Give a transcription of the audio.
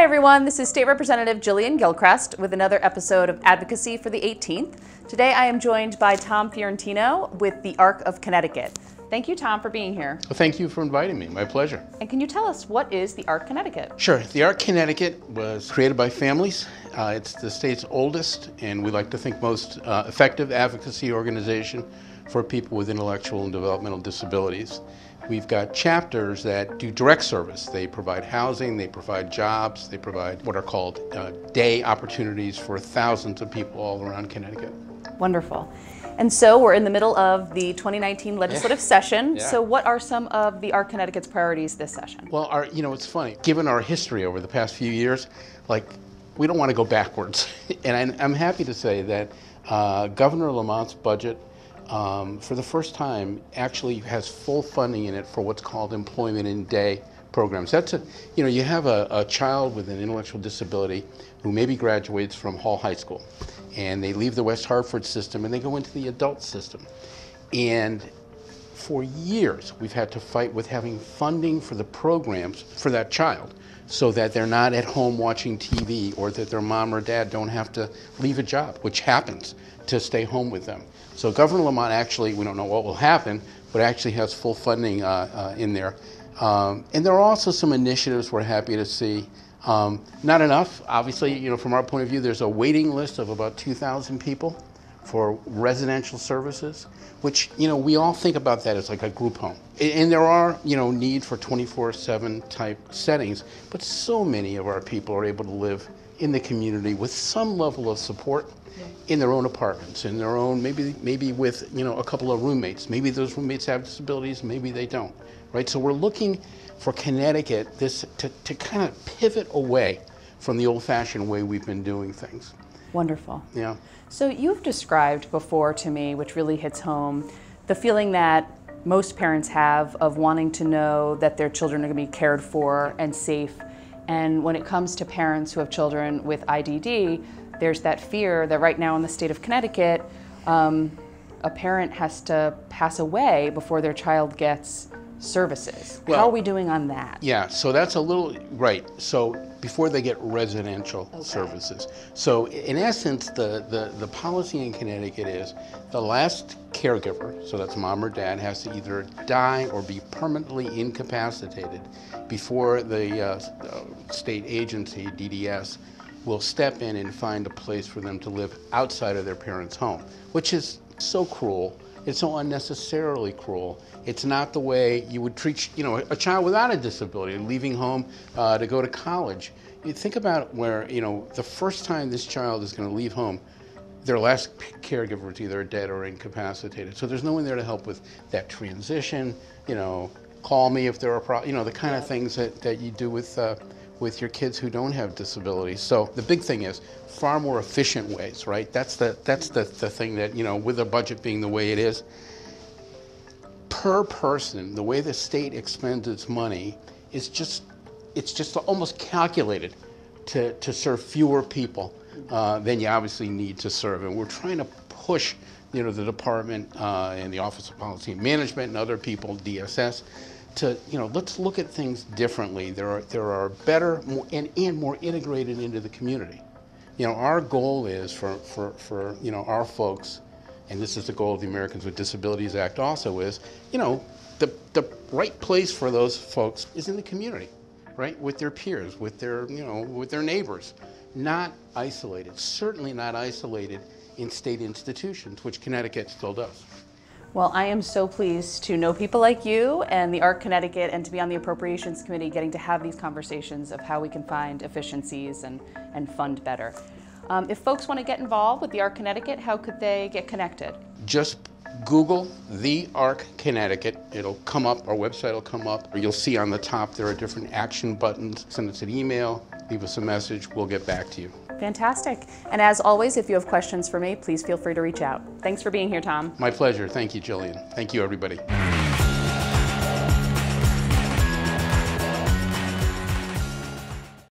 Hi everyone, this is State Representative Jillian Gilchrest with another episode of Advocacy for the 18th. Today I am joined by Tom Fiorentino with the ARC of Connecticut. Thank you, Tom, for being here. Well, thank you for inviting me. My pleasure. And can you tell us what is the ARC Connecticut? Sure. The ARC Connecticut was created by families. It's the state's oldest and we like to think most effective advocacy organization for people with intellectual and developmental disabilities. We've got chapters that do direct service. They provide housing, they provide jobs, they provide what are called day opportunities for thousands of people all around Connecticut. Wonderful. And so we're in the middle of the 2019 legislative session. Yeah. So what are some of the ARC Connecticut's priorities this session? Well, it's funny. Given our history over the past few years, we don't want to go backwards. And I'm happy to say that Governor Lamont's budget for the first time actually has full funding in it for what's called employment in day programs. That's you have a child with an intellectual disability who maybe graduates from Hall High School and they leave the West Hartford system and they go into the adult system. And for years we've had to fight with having funding for the programs for that child so that they're not at home watching TV or that their mom or dad don't have to leave a job, which happens, to stay home with them. So Governor Lamont actually, we don't know what will happen, but actually has full funding in there. And there are also some initiatives we're happy to see. Not enough, obviously, from our point of view, there's a waiting list of about 2,000 people for residential services, which, we all think about that as like a group home. And there are, need for 24/7 type settings, but so many of our people are able to live in the community with some level of support in their own apartments, in their own, maybe with, a couple of roommates. Maybe those roommates have disabilities, maybe they don't, right? So we're looking for Connecticut to kind of pivot away from the old-fashioned way we've been doing things. Wonderful. Yeah. So you've described before to me, which really hits home, the feeling that most parents have of wanting to know that their children are going to be cared for and safe. And when it comes to parents who have children with IDD, there's that fear that right now in the state of Connecticut, a parent has to pass away before their child gets services. Well, how are we doing on that? Yeah, so that's a little, right. So before they get residential services. So in essence, the policy in Connecticut is the last caregiver, so that's mom or dad, has to either die or be permanently incapacitated before the state agency, DDS, will step in and find a place for them to live outside of their parents' home, which is so cruel. It's so unnecessarily cruel. It's not the way you would treat, a child without a disability, leaving home to go to college. You think about where, the first time this child is going to leave home, their last caregiver is either dead or incapacitated. So there's no one there to help with that transition, call me if there are problems, the kind of things that you do with your kids who don't have disabilities. So the big thing is far more efficient ways, right? That's the thing that, with the budget being the way it is, per person, the way the state expends its money is it's just almost calculated to serve fewer people than you obviously need to serve. And we're trying to push, the department and the Office of Policy and Management and other people, DSS, to, let's look at things differently. There are better and more integrated into the community. Our goal is for our folks, and this is the goal of the Americans with Disabilities Act also is, the right place for those folks is in the community, right? With their peers, with their, with their neighbors, not isolated, certainly not isolated in state institutions, which Connecticut still does. Well, I am so pleased to know people like you and the ARC Connecticut and to be on the Appropriations Committee getting to have these conversations of how we can find efficiencies and fund better. If folks want to get involved with the ARC Connecticut, how could they get connected? Just Google the ARC Connecticut. It'll come up, our website will come up, or you'll see on the top there are different action buttons. Send us an email, leave us a message, we'll get back to you. Fantastic. And as always, if you have questions for me, please feel free to reach out. Thanks for being here, Tom. My pleasure. Thank you, Jillian. Thank you, everybody.